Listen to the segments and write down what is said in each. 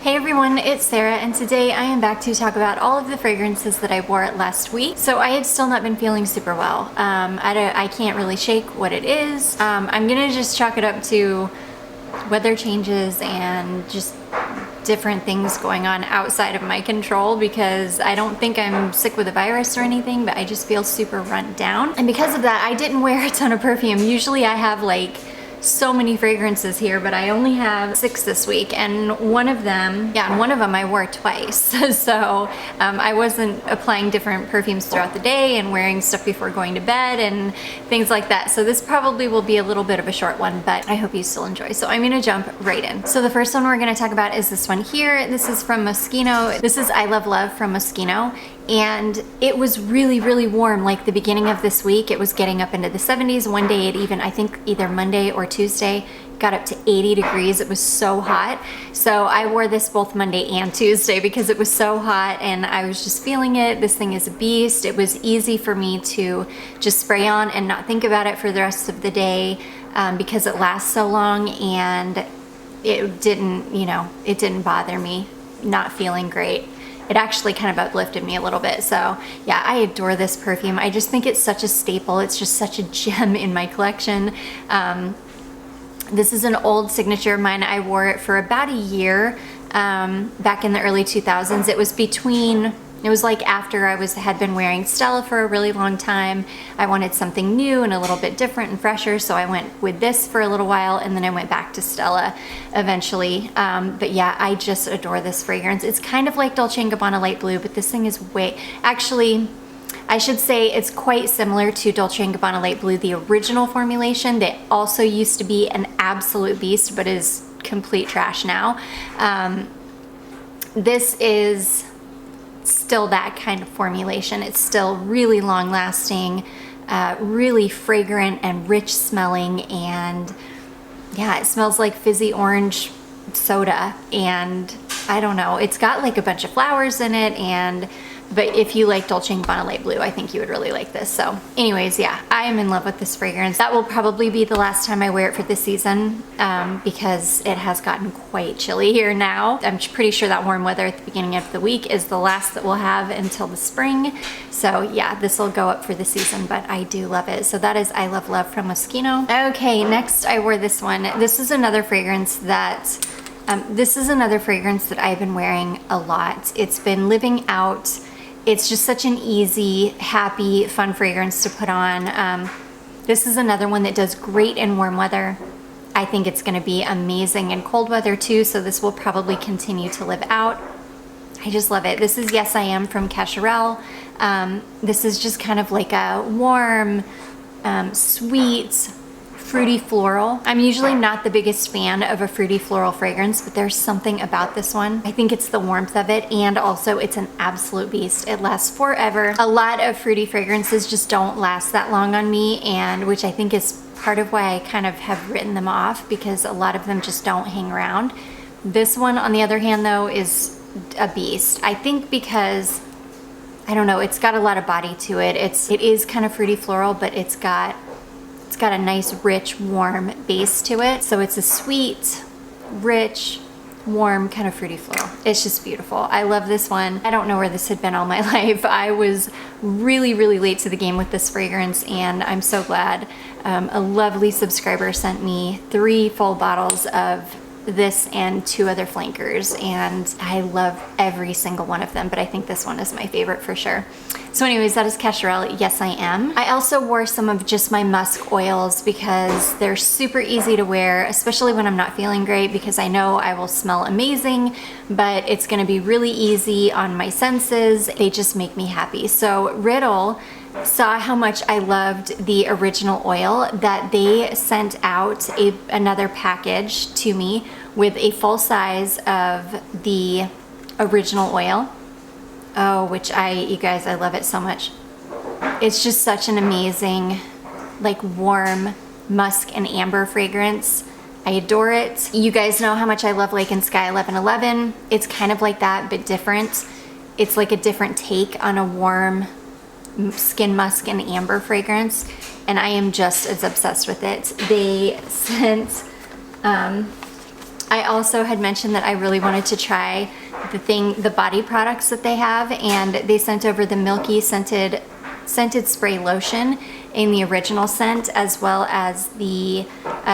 Hey everyone, it's Sarah, and today I am back to talk about all of the fragrances that I wore last week. So I have still not been feeling super well. I can't really shake what it is. I'm gonna just chalk it up to weather changes and just different things going on outside of my control, because I don't think I'm sick with a virus or anything, but I just feel super run down. And because of that, I didn't wear a ton of perfume. Usually I have like so many fragrances here, but I only have 6 this week, and one of them I wore twice. So I wasn't applying different perfumes throughout the day and wearing stuff before going to bed and things like that. So this probably will be a little bit of a short one, but I hope you still enjoy. So I'm gonna jump right in. So the first one we're gonna talk about is this one here. This is from Moschino. This is I Love Love from Moschino. And it was really, really warm. Like the beginning of this week, it was getting up into the 70s. One day it even, I think either Monday or Tuesday, got up to 80 degrees. It was so hot. So I wore this both Monday and Tuesday because it was so hot and I was just feeling it. This thing is a beast. It was easy for me to just spray on and not think about it for the rest of the day because it lasts so long, and it didn't bother me not feeling great. It actually kind of uplifted me a little bit. So yeah, I adore this perfume. I just think it's such a staple. It's just such a gem in my collection. This is an old signature of mine. I wore it for about a year back in the early 2000s. It was like after I had been wearing Stella for a really long time. I wanted something new and a little bit different and fresher, so I went with this for a little while, and then I went back to Stella eventually. But yeah, I just adore this fragrance. It's kind of like Dolce & Gabbana Light Blue, but this thing is actually, I should say it's quite similar to Dolce & Gabbana Light Blue, the original formulation that also used to be an absolute beast, but is complete trash now. This is still that kind of formulation. It's still really long lasting, really fragrant and rich smelling, and yeah, it smells like fizzy orange soda. And I don't know, it's got like a bunch of flowers in it, but if you like Dolce & Gabbana Light Blue, I think you would really like this. So anyways, yeah, I am in love with this fragrance. That will probably be the last time I wear it for this season because it has gotten quite chilly here now. I'm pretty sure that warm weather at the beginning of the week is the last that we'll have until the spring. So yeah, this will go up for the season, but I do love it. So that is I Love Love from Moschino. Okay, next I wore this one. This is another fragrance that I've been wearing a lot. It's been living out. It's just such an easy, happy, fun fragrance to put on. This is another one that does great in warm weather. I think it's gonna be amazing in cold weather too, so this will probably continue to live out. I just love it. This is Yes I Am from Cedar. This is just kind of like a warm, sweet, fruity floral. I'm usually not the biggest fan of a fruity floral fragrance, but there's something about this one. I think it's the warmth of it, and also it's an absolute beast. It lasts forever. A lot of fruity fragrances just don't last that long on me, and which I think is part of why I kind of have written them off, because a lot of them just don't hang around. This one, on the other hand, though, is a beast. I think because, I don't know, it's got a lot of body to it. It is kind of fruity floral, but it's got a nice, rich, warm base to it. So it's a sweet, rich, warm, kind of fruity floral. It's just beautiful. I love this one. I don't know where this had been all my life. I was really, really late to the game with this fragrance, and I'm so glad. A lovely subscriber sent me 3 full bottles of this and 2 other flankers, and I love every single one of them, but I think this one is my favorite for sure. So anyways, that is Cedar, Yes I Am. I also wore some of just my musk oils because they're super easy to wear, especially when I'm not feeling great, because I know I will smell amazing, but it's gonna be really easy on my senses. They just make me happy. So Riddle saw how much I loved the original oil, that they sent out another package to me with a full size of the original oil. Oh, you guys, I love it so much. It's just such an amazing, like, warm musk and amber fragrance. I adore it. You guys know how much I love Lake and Sky 1111. It's kind of like that, but different. It's like a different take on a warm skin musk and amber fragrance, and I am just as obsessed with it. They sent I also had mentioned that I really wanted to try the body products that they have, and they sent over the milky scented spray lotion in the original scent, as well as the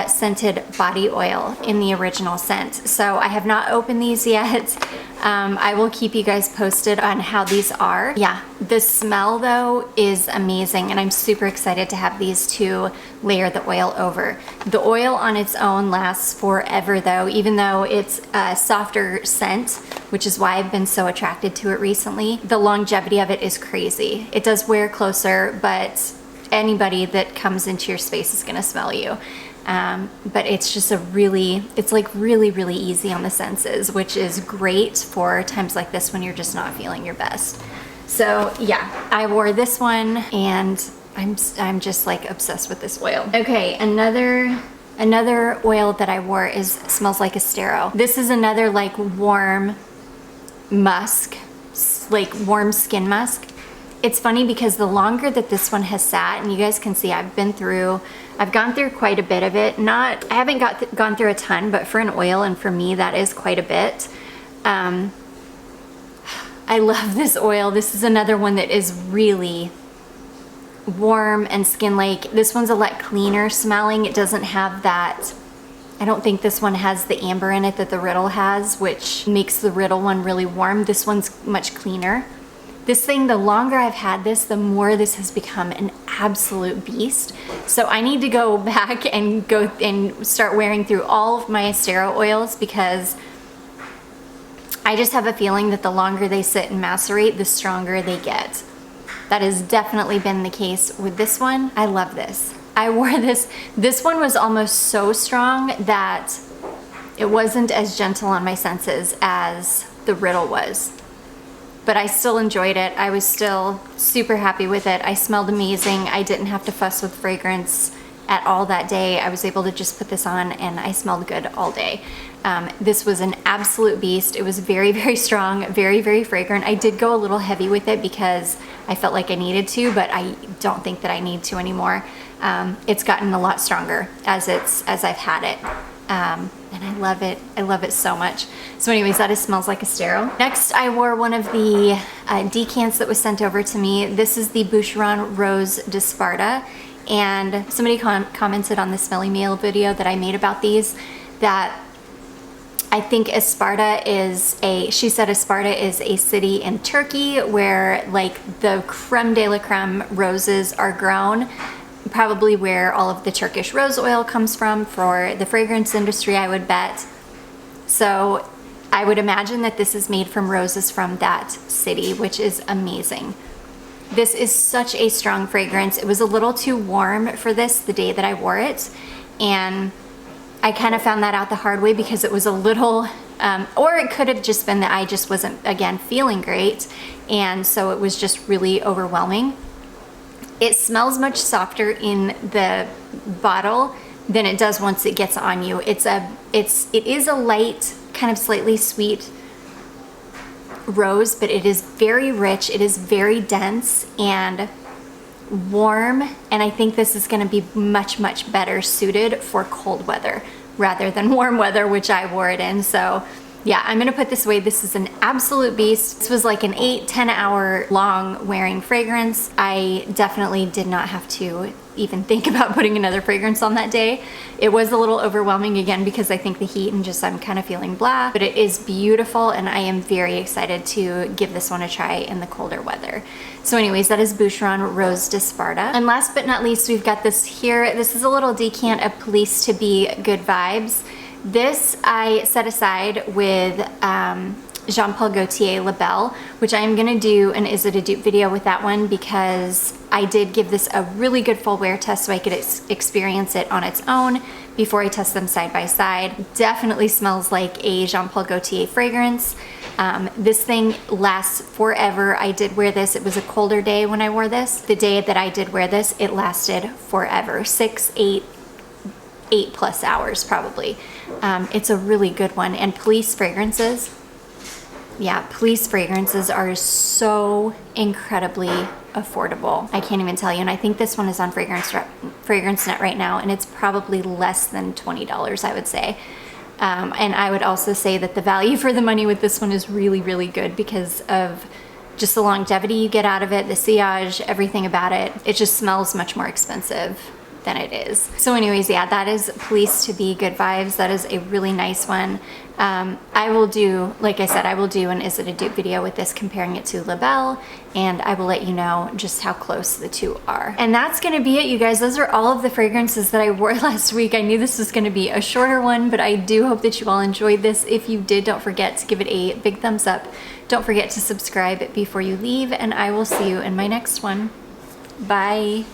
scented body oil in the original scent. So I have not opened these yet. I will keep you guys posted on how these are. Yeah, the smell though is amazing, and I'm super excited to have these two layer the oil over. The oil on its own lasts forever though, even though it's a softer scent, which is why I've been so attracted to it recently. The longevity of it is crazy. It does wear closer, but anybody that comes into your space is gonna smell you. But it's just it's like really, really easy on the senses, which is great for times like this when you're just not feeling your best. So yeah, I wore this one and I'm just like obsessed with this oil. Okay, another oil that I wore smells like Esthero. This is another like warm musk, like warm skin musk. It's funny because the longer that this one has sat, and you guys can see I've gone through quite a bit of it. I haven't gone through a ton, but for an oil and for me, that is quite a bit. I love this oil. This is another one that is really warm and skin-like. This one's a lot cleaner smelling. It doesn't have that, I don't think this one has the amber in it that the Riddle has, which makes the Riddle one really warm. This one's much cleaner. This thing, the longer I've had this, the more this has become an absolute beast. So I need to go back and start wearing through all of my Esthero oils, because I just have a feeling that the longer they sit and macerate, the stronger they get. That has definitely been the case with this one. I love this. I wore this. This one was almost so strong that it wasn't as gentle on my senses as the Riddle was. But I still enjoyed it. I was still super happy with it. I smelled amazing. I didn't have to fuss with fragrance at all that day. I was able to just put this on and I smelled good all day. This was an absolute beast. It was very, very strong, very, very fragrant. I did go a little heavy with it because I felt like I needed to, but I don't think that I need to anymore. It's gotten a lot stronger as I've had it. And I love it. I love it so much. So anyways, that smells like Esthero. Next, I wore one of the decants that was sent over to me. This is the Boucheron Rose de Sparta. And somebody commented on the Smelly Meal video that I made about these that I think she said Esparta is a city in Turkey where like the creme de la creme roses are grown. Probably where all of the Turkish rose oil comes from for the fragrance industry, I would bet. So I would imagine that this is made from roses from that city, which is amazing. This is such a strong fragrance. It was a little too warm for this the day that I wore it, and I kind of found that out the hard way because it was a little, or it could have just been that I just wasn't, again, feeling great, and so it was just really overwhelming. It smells much softer in the bottle than it does once it gets on you. It is a light, kind of slightly sweet rose, but it is very rich. It is very dense and warm, and I think this is going to be much, much better suited for cold weather rather than warm weather, which I wore it in. So yeah, I'm gonna put this away. This is an absolute beast. This was like an 8-10 hour long wearing fragrance. I definitely did not have to even think about putting another fragrance on that day. It was a little overwhelming again because I think the heat and just I'm kind of feeling blah, but it is beautiful and I am very excited to give this one a try in the colder weather. So anyways, that is Boucheron Rose de Sparta. And last but not least, we've got this here. This is a little decant of Police to Be Good Vibes. This I set aside with Jean Paul Gaultier La Belle, which I am gonna do an Is It a Dupe video with that one because I did give this a really good full wear test so I could experience it on its own before I test them side by side. Definitely smells like a Jean Paul Gaultier fragrance. This thing lasts forever. I did wear this. It was a colder day when I wore this. The day that I did wear this, it lasted forever. 8+ hours probably. It's a really good one. And Police fragrances, yeah, Police fragrances are so incredibly affordable. I can't even tell you. And I think this one is on FragranceNet right now, and it's probably less than $20, I would say. And I would also say that the value for the money with this one is really, really good because of just the longevity you get out of it, the sillage, everything about it. It just smells much more expensive than it is. So anyways, yeah, that is Police to Be Good Vibes. That is a really nice one. I will do, like I said, I will do an Is It a Dupe video with this, comparing it to La Belle, and I will let you know just how close the two are. And that's gonna be it, you guys. Those are all of the fragrances that I wore last week. I knew this was gonna be a shorter one, but I do hope that you all enjoyed this. If you did, don't forget to give it a big thumbs up. Don't forget to subscribe before you leave, and I will see you in my next one. Bye.